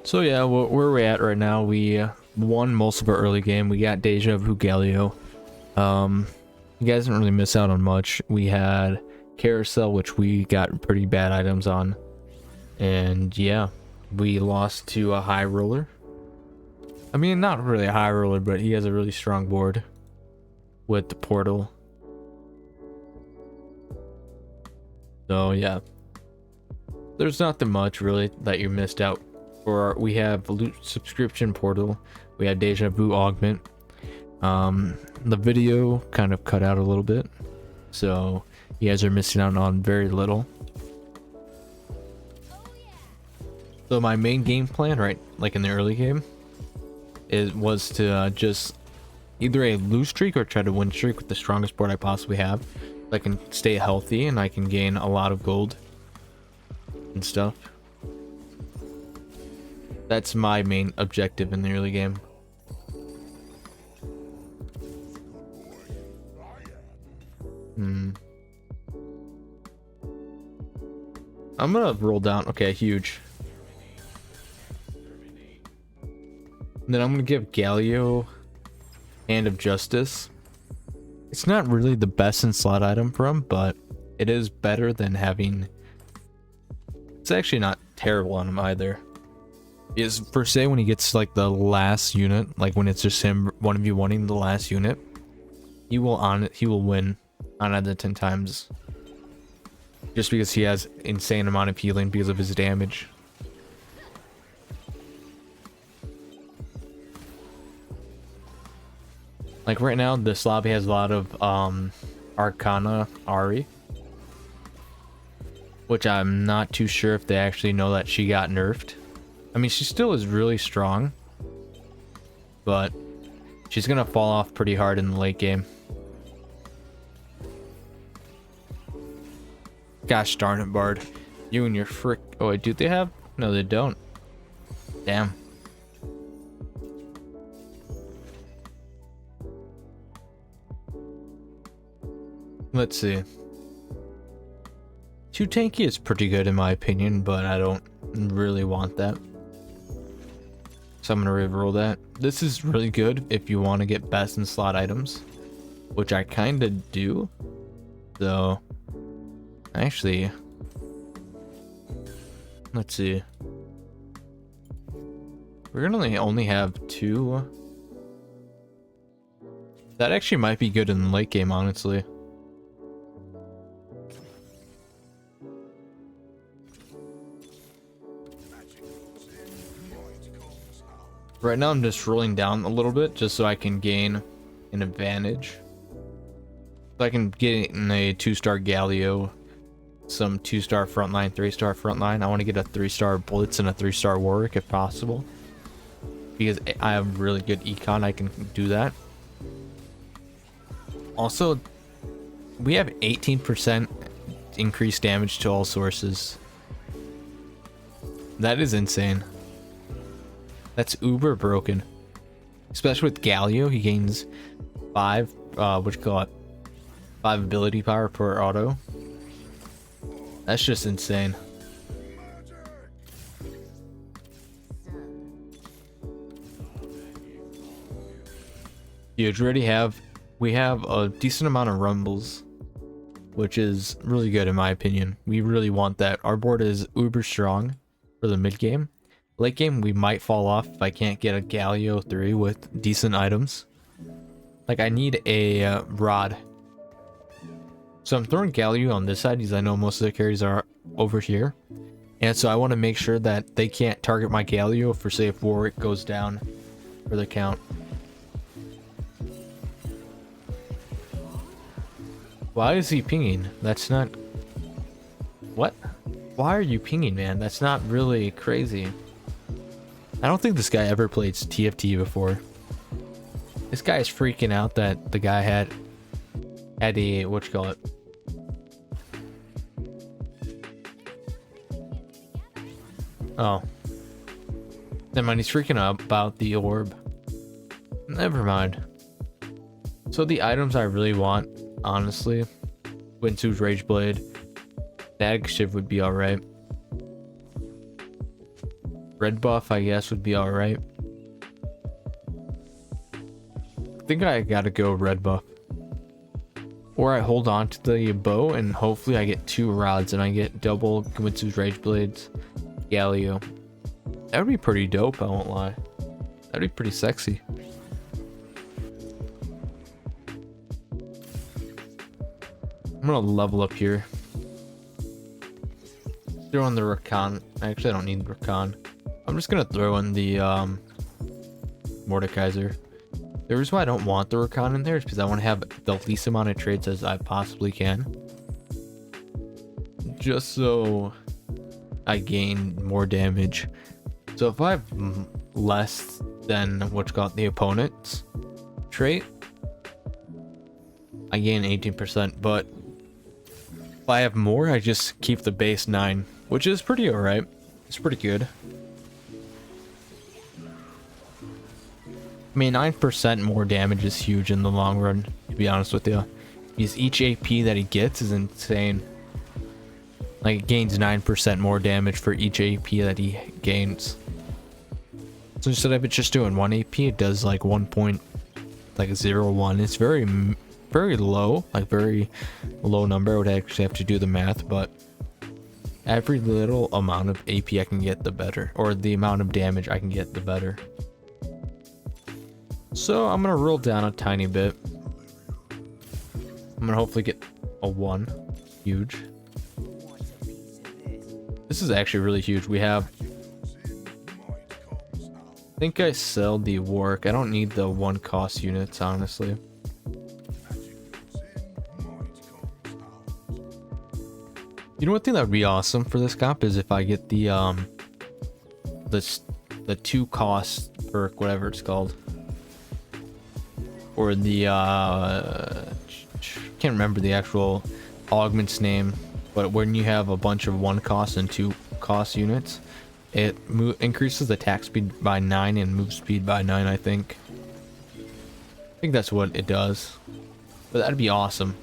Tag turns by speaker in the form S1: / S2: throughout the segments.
S1: So yeah, where we're at right now, we won most of our early game. We got Deja Vu Galio. You guys didn't really miss out on much. We had Carousel, which we got pretty bad items on. And yeah, we lost to a high roller. I mean, not really a high roller, but he has a really strong board with the portal. So yeah, there's nothing much really that you missed out. We have loot subscription portal, we had Deja Vu augment. The video kind of cut out a little bit, so you guys are missing out on very little. So my main game plan, right, like in the early game, was to just either a lose streak or try to win streak with the strongest board I possibly have, so I can stay healthy and I can gain a lot of gold and stuff. That's my main objective in the early game. I'm gonna roll down. Okay, huge. And then I'm gonna give Galio Hand of Justice. It's not really the best in slot item for him, but it is better than having... It's actually not terrible on him either. Is per se when he gets like the last unit, like when it's just him, one of you wanting the last unit, he will win 9 out of 10 times, just because he has insane amount of healing because of his damage. Like right now, this lobby has a lot of Arcana Ari, which I'm not too sure if they actually know that she got nerfed. I mean, she still is really strong, but she's gonna fall off pretty hard in the late game. Gosh darn it, Bard. You and your frick... Oh, wait, do they have... No, they don't. Damn. Let's see. 2 tanky is pretty good in my opinion, but I don't really want that. So I'm gonna reroll that. This is really good if you want to get best in slot items, which I kind of do. So, actually, let's see. We're gonna only have 2. That actually might be good in the late game, honestly. Right now I'm just rolling down a little bit just so I can gain an advantage. So I can get in a 2-star Galio, some 2-star frontline, 3-star frontline. I want to get a 3-star Blitz and a 3-star Warwick if possible, because I have really good econ. I can do that. Also, we have 18% increased damage to all sources. That is insane. That's uber broken. Especially with Galio, he gains 5, what you call it? 5 ability power per auto. That's just insane. Huge. We have a decent amount of rumbles, which is really good in my opinion. We really want that. Our board is uber strong for the mid game. Late game, we might fall off if I can't get a Galio 3 with decent items. Like, I need a rod. So I'm throwing Galio on this side because I know most of the carries are over here. And so I want to make sure that they can't target my Galio for, say, if Warwick goes down for the count. Why is he pinging? That's not... What? Why are you pinging, man? That's not really crazy. I don't think this guy ever played TFT before. This guy is freaking out that the guy had a, what you call it? Oh. Never mind, he's freaking out about the orb. Never mind. So the items I really want, honestly, Winsu's Rage Blade, Static Shiv would be alright. Red buff, I guess, would be alright. I think I gotta go red buff. Or I hold on to the bow and hopefully I get 2 rods and I get double Kimitsu's Rage Blades, Galio. That would be pretty dope, I won't lie. That'd be pretty sexy. I'm gonna level up here. Throw in the Rakan. Actually, I don't need Rakan. I'm just gonna throw in the Mordekaiser. The reason why I don't want the Rakan in there is because I want to have the least amount of traits as I possibly can. Just so I gain more damage. So if I have less than what's called the opponent's trait, I gain 18%, but if I have more, I just keep the base 9, which is pretty alright. It's pretty good. I mean, 9% more damage is huge in the long run, to be honest with you. Because each AP that he gets is insane. Like, it gains 9% more damage for each AP that he gains. So instead of it just doing 1 AP, it does like 1.01. It's very low, like very low number. I would actually have to do the math, but every little amount of AP I can get, the better. Or the amount of damage I can get, the better. So I'm gonna roll down a tiny bit. I'm gonna hopefully get a 1. Huge. This is actually really huge. We have... I think I sell the Warwick. I don't need the 1 cost units, honestly. You know what thing that would be awesome for this comp is if I get the 2 cost perk, whatever it's called. Or the can't remember the actual augment's name, but when you have a bunch of 1 cost and 2 cost units, it increases attack speed by 9 and move speed by 9, I think. I think that's what it does. But that'd be awesome.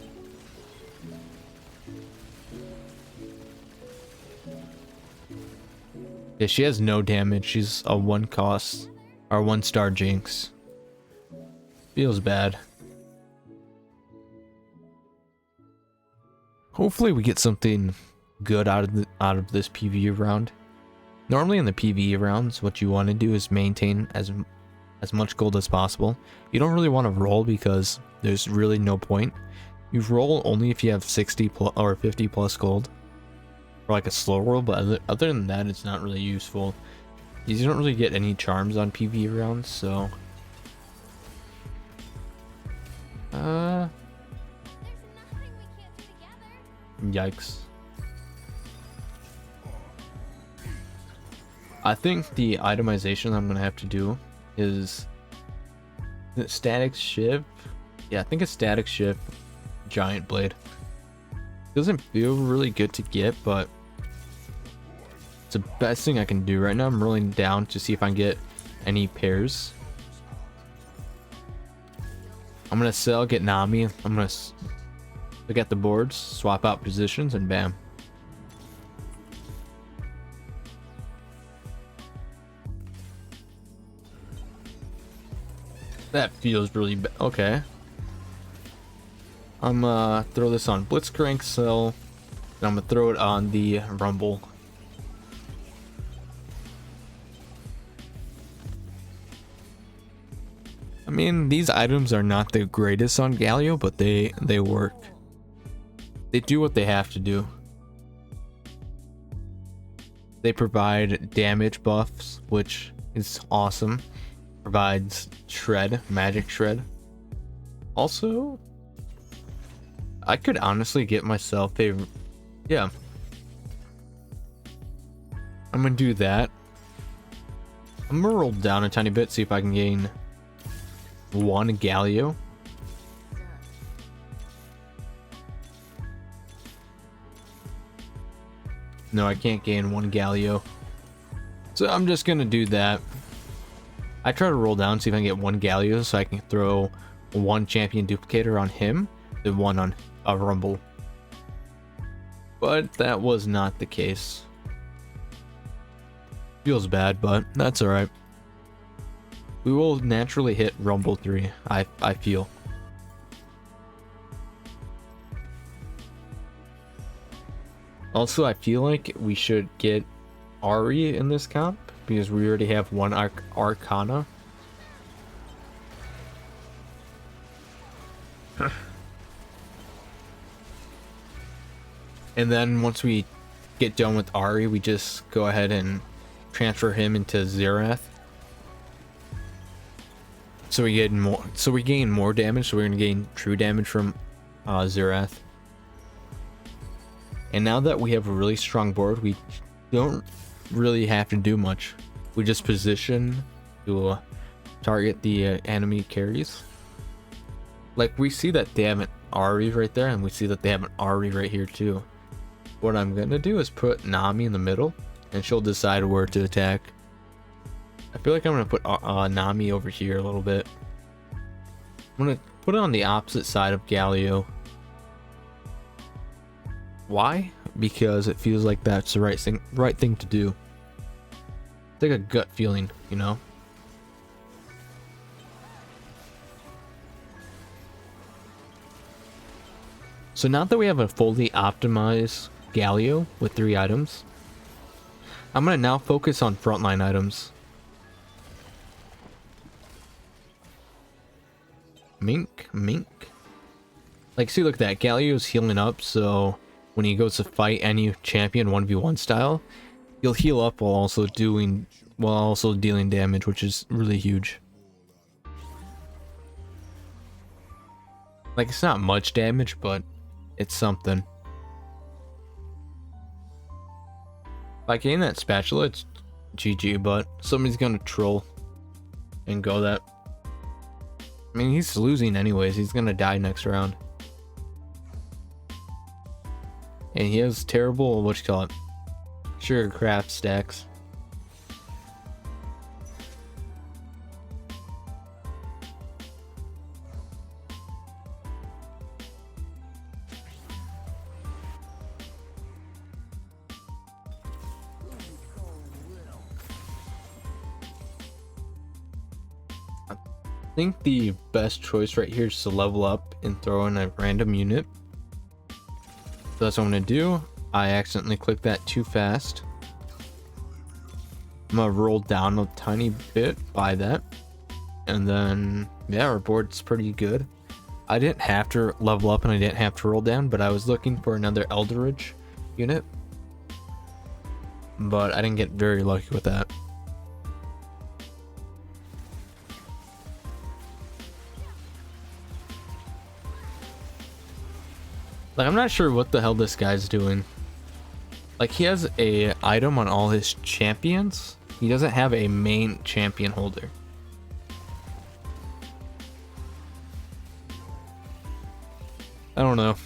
S1: Yeah, she has no damage. She's a 1 cost or 1 star Jinx. Feels bad. Hopefully we get something good out of this PvE round. Normally in the PvE rounds, what you want to do is maintain as much gold as possible. You don't really want to roll because there's really no point. You roll only if you have 60 or 50 plus gold, or like a slow roll. But other than that, it's not really useful. You don't really get any charms on PvE rounds, so. Yikes. I think the itemization I'm gonna have to do is the static shift. Yeah, I think it's static shift giant blade. Doesn't feel really good to get, but it's the best thing I can do right now. I'm rolling down to see if I can get any pairs. I'm gonna sell, get Nami. I'm gonna look at the boards, swap out positions, and bam. That feels really bad. Okay. I'm gonna throw this on Blitzcrank, sell, and I'm gonna throw it on the Rumble. I mean, these items are not the greatest on Galio, but they work. They do what they have to do. They provide damage buffs, which is awesome. Provides shred, magic shred. Also, I could honestly get myself a... Yeah. I'm gonna do that. I'm gonna roll down a tiny bit, see if I can gain 1 Galio. No, I can't gain 1 Galio. So I'm just gonna do that. I try to roll down, see if I can get 1 Galio so I can throw 1 champion duplicator on him and 1 on a Rumble. But that was not the case. Feels bad, but that's alright. We will naturally hit Rumble 3, I feel. Also, I feel like we should get Ari in this comp, because we already have one Arcana. And then once we get done with Ari, we just go ahead and transfer him into Xerath. So we get more. So we gain more damage. So we're gonna gain true damage from Xerath. And now that we have a really strong board, we don't really have to do much. We just position to target the enemy carries. Like, we see that they have an Ari right there, and we see that they have an Ari right here too. What I'm gonna do is put Nami in the middle, and she'll decide where to attack. I feel like I'm gonna put Nami over here a little bit. I'm gonna put it on the opposite side of Galio. Why? Because it feels like that's the right thing to do. It's like a gut feeling, you know? So now that we have a fully optimized Galio with 3 items, I'm gonna now focus on frontline items. Mink. Like, see, look at that. Galio's healing up, so when he goes to fight any champion 1v1 style, he'll heal up while also dealing damage, which is really huge. Like, it's not much damage, but it's something. If I gain that spatula, it's GG, but somebody's gonna troll and go that. I mean, he's losing anyways. He's gonna die next round. And he has terrible, what you call it, sugar craft stacks. I think the best choice right here is to level up and throw in a random unit. So that's what I'm gonna do. I accidentally clicked that too fast. I'm gonna roll down a tiny bit by that. And then, yeah, our board's pretty good. I didn't have to level up and I didn't have to roll down, but I was looking for another Eldritch unit. But I didn't get very lucky with that. Like, I'm not sure what the hell this guy's doing. Like, he has a item on all his champions. He doesn't have a main champion holder. I don't know.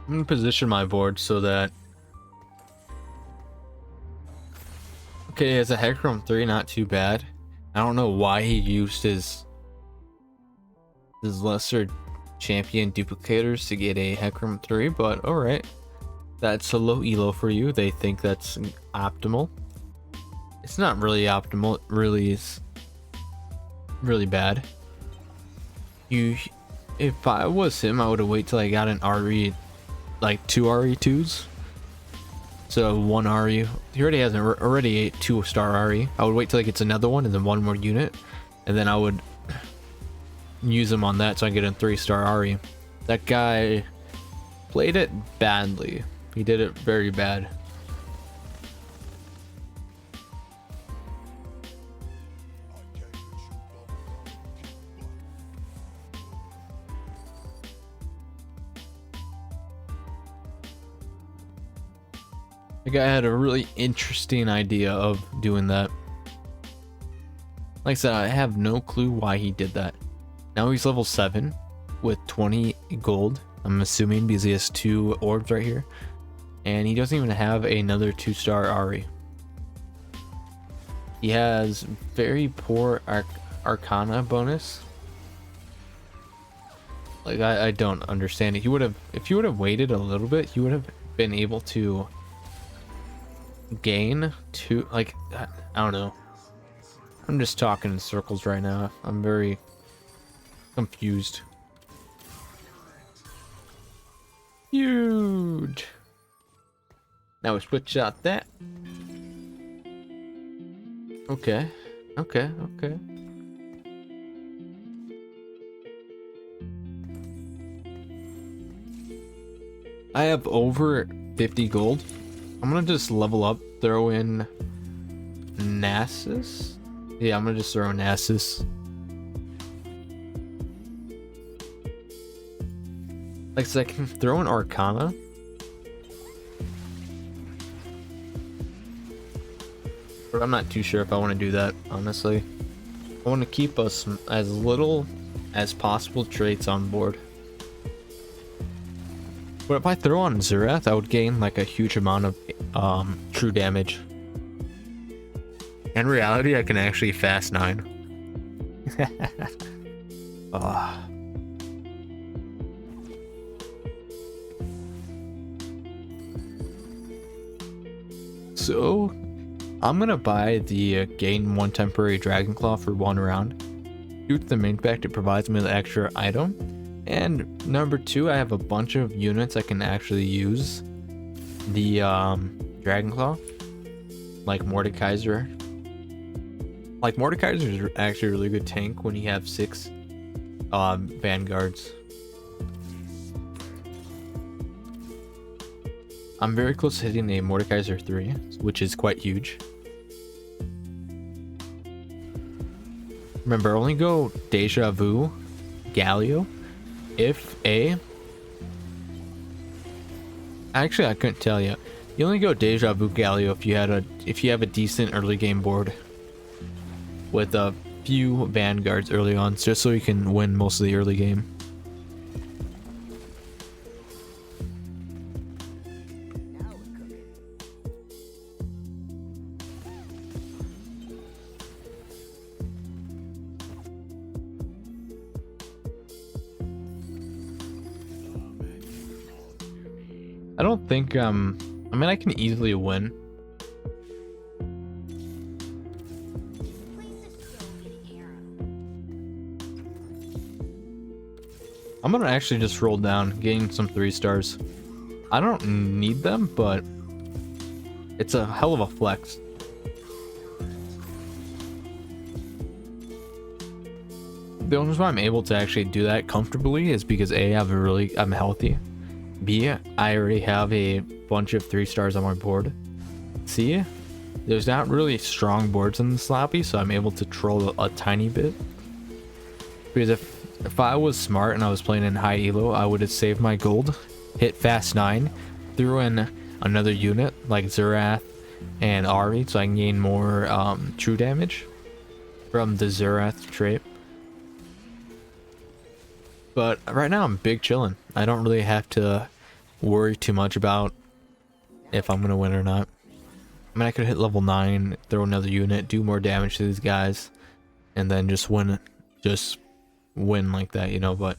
S1: I'm gonna position my board so that... Okay, as a Hecarim 3, not too bad. I don't know why he used his lesser champion duplicators to get a Hecarim 3, but alright. That's a low elo for you. They think that's optimal. It's not really optimal, it really is really bad. If I was him, I would have waited till I got an RE, like 2 RE2s. So 1 RE, he already has already a 2-star RE. I would wait till he gets another one and then 1 more unit, and then I would use him on that so I get a 3-star RE. That guy played it badly. He did it very bad. The guy had a really interesting idea of doing that. Like I said, I have no clue why he did that. Now he's level 7 with 20 gold. I'm assuming because he has 2 orbs right here. And he doesn't even have another 2-star Ari. He has very poor Arcana bonus. Like, I don't understand it. He would have, if he would have waited a little bit, he would have been able to gain 2, like, I don't know. I'm just talking in circles right now. I'm very confused. Huge. Now we switch out that. Okay. Okay. Okay. I have over 50 gold. I'm gonna just level up, throw in Nasus. Yeah, I'm gonna just throw in Nasus. Like, so I can throw in Arcana. But I'm not too sure if I want to do that, honestly. I want to keep us as little as possible traits on board. But if I throw on Xerath, I would gain like a huge amount of true damage. In reality, I can actually fast 9. So, I'm gonna buy the gain 1 temporary Dragon Claw for 1 round. Due to the main fact it provides me with an extra item. And number 2, I have a bunch of units I can actually use the Dragon Claw. Like Mordekaiser. Like Mordekaiser is actually a really good tank when you have 6 Vanguards. I'm very close to hitting a Mordekaiser 3, which is quite huge. Remember, only go Deja Vu, Galio, if a... Actually, I couldn't tell you. You only go Deja Vu, Galio if you have a decent early game board with a few Vanguards early on, just so you can win most of the early game. I don't think, I mean, I can easily win. I'm gonna actually just roll down, gain some 3 stars. I don't need them, but it's a hell of a flex. The only reason why I'm able to actually do that comfortably is because A, I'm healthy. B, I already have a bunch of 3 stars on my board. C, there's not really strong boards in this lobby, so I'm able to troll a tiny bit. Because if I was smart and I was playing in high elo, I would have saved my gold, hit fast 9, threw in another unit like Xerath and Ari, so I can gain more true damage from the Xerath trait. But right now I'm big chillin'. I don't really have to worry too much about if I'm gonna win or not. I mean, I could hit level 9, throw another unit, do more damage to these guys, and then just win like that, you know. But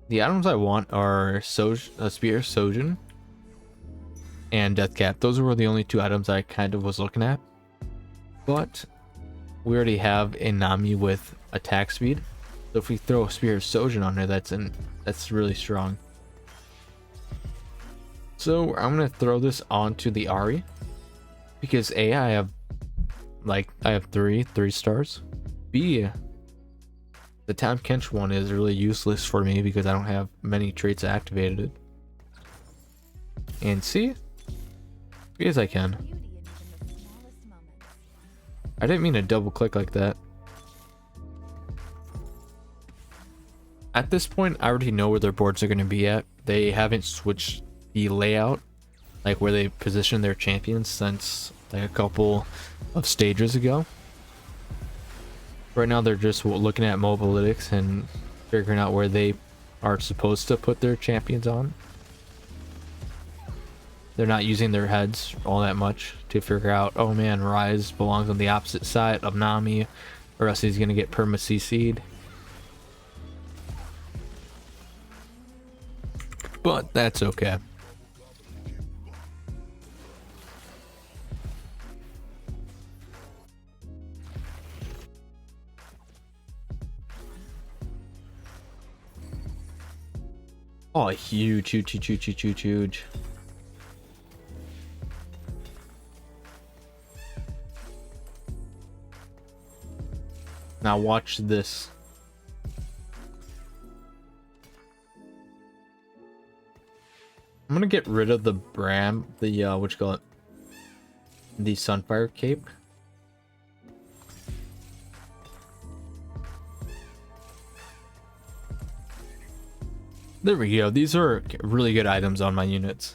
S1: the items I want are Spear Sojin and Deathcap. Those were the only 2 items I kind of was looking at. But we already have a Nami with attack speed, so if we throw a Spear of Sojin on her, that's really strong. So I'm gonna throw this onto the Ari because A, I have 3 stars. B, the Tam Kench one is really useless for me because I don't have many traits activated. And C, because I can. I didn't mean to double click like that. At this point, I already know where their boards are going to be at. They haven't switched the layout, like where they position their champions, since like a couple of stages ago. Right now they're just looking at mobalytics and figuring out where they are supposed to put their champions on. They're not using their heads all that much to figure out, oh man, Rise belongs on the opposite side of Nami, or else he's gonna get perma CC'd. But that's okay. Oh, huge, huge, huge, huge, huge, huge, huge. Now watch this. I'm gonna get rid of the Bram, the what you call it, the Sunfire cape. There we go. These are really good items on my units.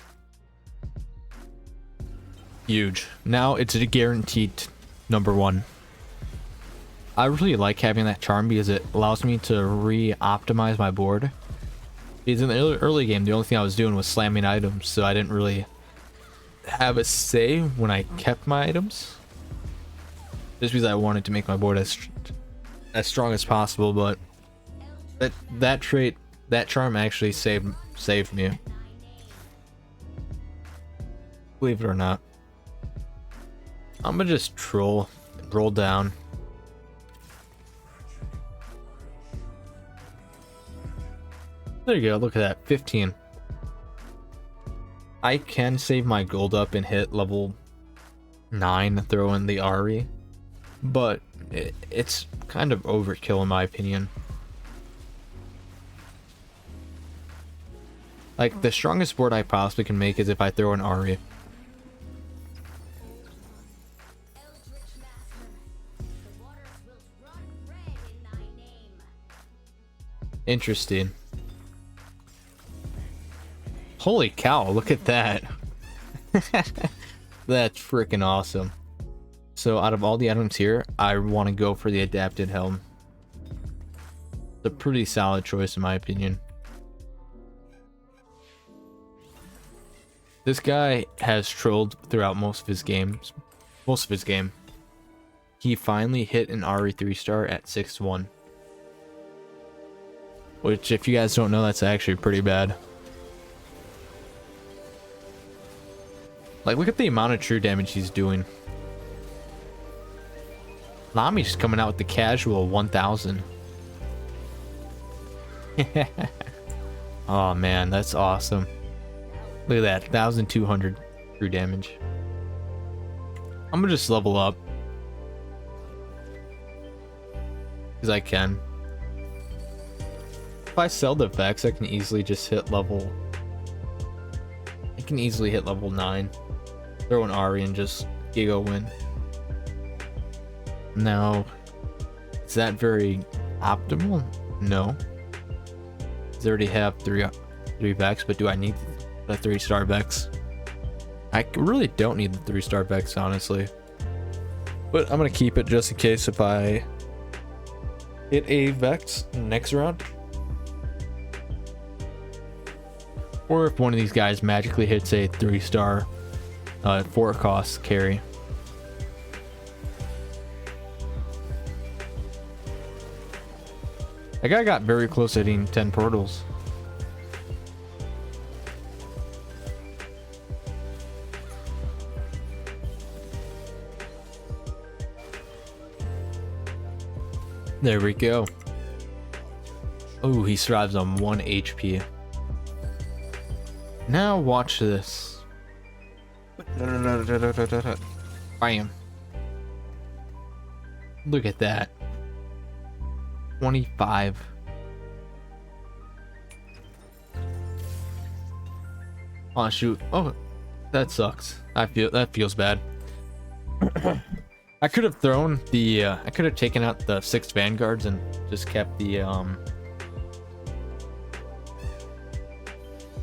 S1: Huge. Now it's a guaranteed #1. I really like having that charm because it allows me to re-optimize my board. Because in the early game, the only thing I was doing was slamming items, so I didn't really have a say when I kept my items. Just because I wanted to make my board as strong as possible, but that trait, that charm actually saved me. Believe it or not. I'm gonna just roll down. There you go, look at that, 15. I can save my gold up and hit level 9, throw in the Ari, but it's kind of overkill in my opinion. Like, the strongest board I possibly can make is if I throw an Ari. Interesting. Holy cow, look at that. That's freaking awesome. So out of all the items here, I want to go for the adapted helm. It's a pretty solid choice in my opinion. This guy has trolled throughout most of his game. He finally hit an RE 3-star at 6-1. Which, if you guys don't know, that's actually pretty bad. Like, look at the amount of true damage he's doing. Nami's coming out with the casual 1000. Oh man, that's awesome. Look at that, 1200 true damage. I'm gonna just level up. Because I can. If I sell the Vex, I can easily just hit level... I can easily hit level 9. Throw an Ari and just Giga win. Now, is that very optimal? No. I already have three Vex, but do I need the 3-star Vex? I really don't need the 3-star Vex, honestly. But I'm gonna keep it just in case if I hit a Vex next round. Or if one of these guys magically hits a 3-star 4-cost carry. That guy got very close to hitting 10 portals. There we go. Oh, he survives on 1 HP. Now watch this. Bam. Look at that. 25. Oh shoot. Oh, that sucks. That feels bad. I could have thrown the I could have taken out the 6 vanguards and just kept the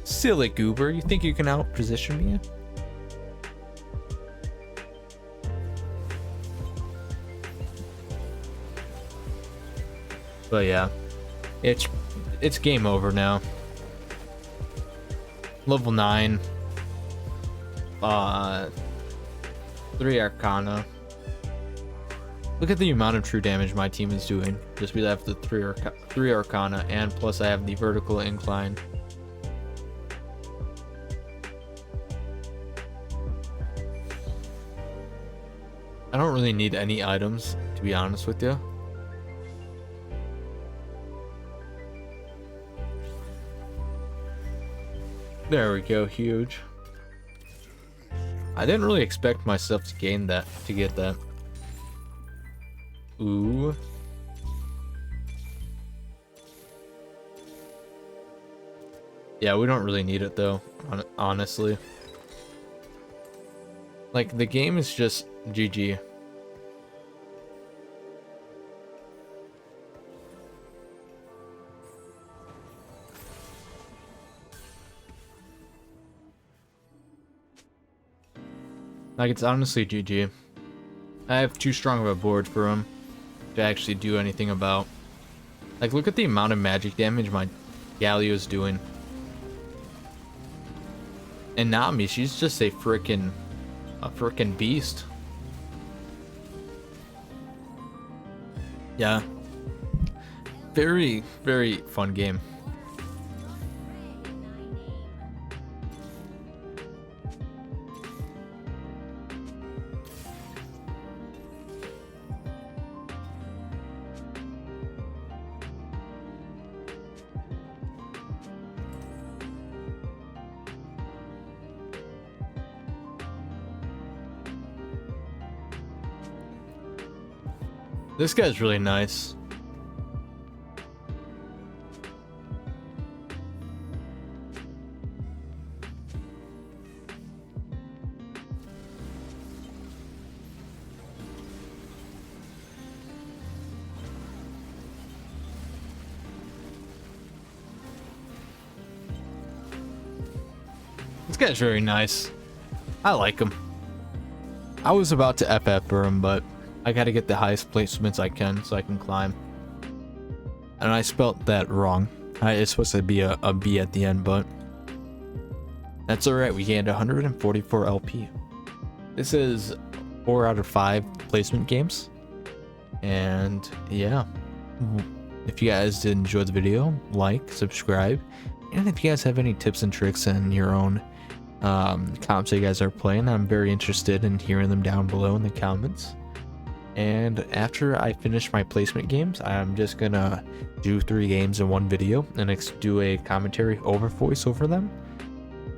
S1: silly goober. You think you can out position me? But yeah, it's game over now. Level 9. 3 Arcana. Look at the amount of true damage my team is doing. Just we have the 3 Arcana, and plus I have the vertical incline. I don't really need any items, to be honest with you. There we go, huge. I didn't really expect myself to gain that, to get that. Ooh. Yeah, we don't really need it though, honestly. Like, the game is just GG. Like, it's honestly GG. I have too strong of a board for him to actually do anything about. Like, look at the amount of magic damage my Galio is doing. And Nami, she's just a frickin' beast. Yeah. Very, very fun game. This guy's really nice. This guy's very nice. I like him. I was about to FF for him, but I gotta get the highest placements I can so I can climb. And I spelt that wrong. It's supposed to be a B at the end, but that's alright. We gained 144 LP. This is 4 out of 5 placement games. And yeah, if you guys did enjoy the video, like, subscribe. And if you guys have any tips and tricks in your own comps that you guys are playing, I'm very interested in hearing them down below in the comments. And after I finish my placement games, I'm just gonna do 3 games in one video and do a commentary over voice over them,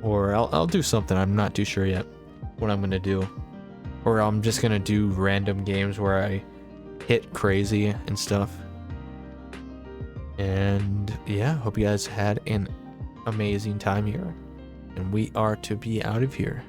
S1: or I'll do something. I'm not too sure yet what I'm gonna do, or I'm just gonna do random games where I hit crazy and stuff. And yeah, hope you guys had an amazing time here, and we are to be out of here.